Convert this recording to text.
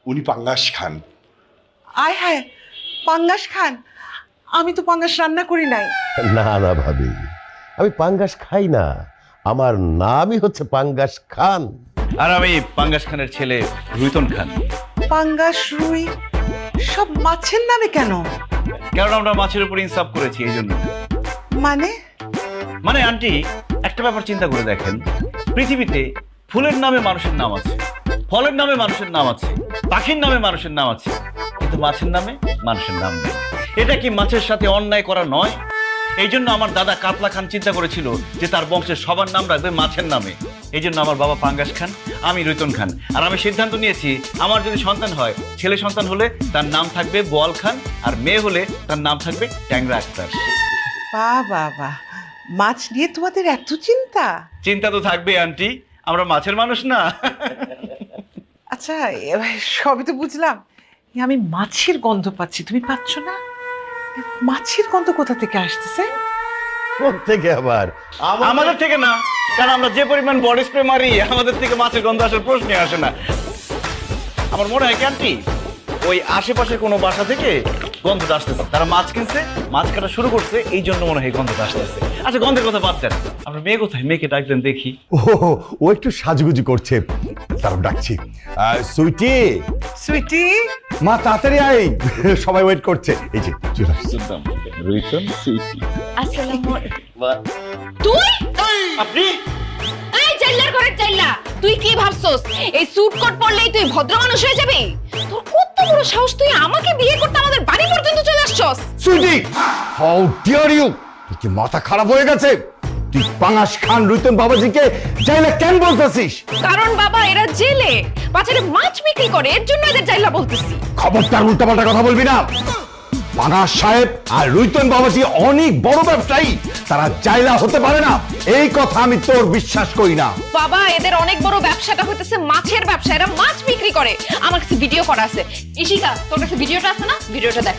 উনি পাঙ্গাস খান। আয় হায়, পাঙ্গাস খান? আমি তো পাঙ্গাস রান্না করি নাই। না না ভাবি, আমি পাঙ্গাস খাই না, আমার নামই হচ্ছে পাঙ্গাস খান। আর আমি পাঙ্গাস খানের ছেলে রুইতন খান। পাঙ্গাস, রুই সব মাছের নামে কেন? কারণ আমরা মাছের উপর ইনসাফ করেছি এই জন্য। মানে আন্টি, একটা ব্যাপার চিন্তা করে দেখেন, পৃথিবীতে ফুলের নামে মানুষের নাম আছে, ফলের নামে মানুষের নাম আছে, পাখির নামে মানুষের নাম আছে, কিন্তু মাছের নামে মানুষের নাম নেই। এটা কি মাছের সাথে অন্যায় করা নয়? এই জন্য আমার দাদা কাতলা খান চিন্তা করেছিল যে তার বংশের সবার নাম রাখবে মাছের নামে। এই জন্য আমার বাবা পাঙ্গাস খান, আমি রুইতন খান। আর আমি সিদ্ধান্ত নিয়েছি, আমার যদি সন্তান হয়, ছেলে সন্তান হলে তার নাম থাকবে বোয়াল খান, আর মেয়ে হলে তার নাম থাকবে ট্যাংরা আক্তার। বাবা, মাছ নিয়ে তোমাদের এত চিন্তা? চিন্তা তো থাকবে আন্টি, আমরা মাছের মানুষ না? আচ্ছা, সবই তো বুঝলাম, আমি মাছের গন্ধ পাচ্ছি, তুমি পাচ্ছ না? মাছের গন্ধ কোথা থেকে আসতেছে? থেকে আবার আমাদের থেকে না, কারণ আমরা যে পরিমাণ বডি স্প্রে মারি, আমাদের থেকে মাছের গন্ধ আসার প্রশ্নই আসে না। আমার মনে হয় কি আন্টি, ওই আশেপাশে কোনো বাসা থেকে গন্ধটা আসতেছে, তারা মাছ কিনছে, মাছ কাটা শুরু করছে, এই জন্য মনে হয় গন্ধটা আসতেছে। আচ্ছা, গন্ধের কথা বাদ দেন, আপনার মেয়ে কোথায়? মেয়েকে ডাকলেন দেখি। ও একটু সাজগুজি করছে, তারপর ডাকছি। সুইটি, সুইটি, মা তাড়াতাড়ি আয়, সবাই ওয়েট করছে। এই যে চলে আসছে। তুই আপনি এই চাইল্লার ঘরের চাইল্লা, তুই কি ভাবছস এই স্যুট কোট পরলেই তুই ভদ্র মানুষ হয়ে যাবি? তোর কত বড় সাহস, তুই আমাকে বিয়ে করতে আমাদের বাড়ি পর্যন্ত চলে আসছস? Sweetie, how dare you! তুই কি মাথা খারাপ হয়ে গেছে? তুই পাঙ্গাস খান রুইতন বাবাজিকে জাইলা কেন বলতেছিস? কারণ বাবা, এরা জেলে বাজারে মাছ বিক্রি করে, এর জন্য এদের চাইল্লা বলতেছি। খবরদার উল্টাপাল্টা কথা বলবি না। পাঙ্গাস সাহেব আর রুইতন বাবাজি অনেক বড় ব্যবসায়ী, তারা জাইলা হতে পারে না, এই কথা আমি তোর বিশ্বাস করি না। বাবা, এদের অনেক বড় ব্যবসাটা হইতেছে মাছের ব্যবসা, এরা মাছ বিক্রি করে। আমার কাছে ভিডিও করা আছে। ইশিকা, তোর কাছে ভিডিওটা আছে না? ভিডিওটা দেখ।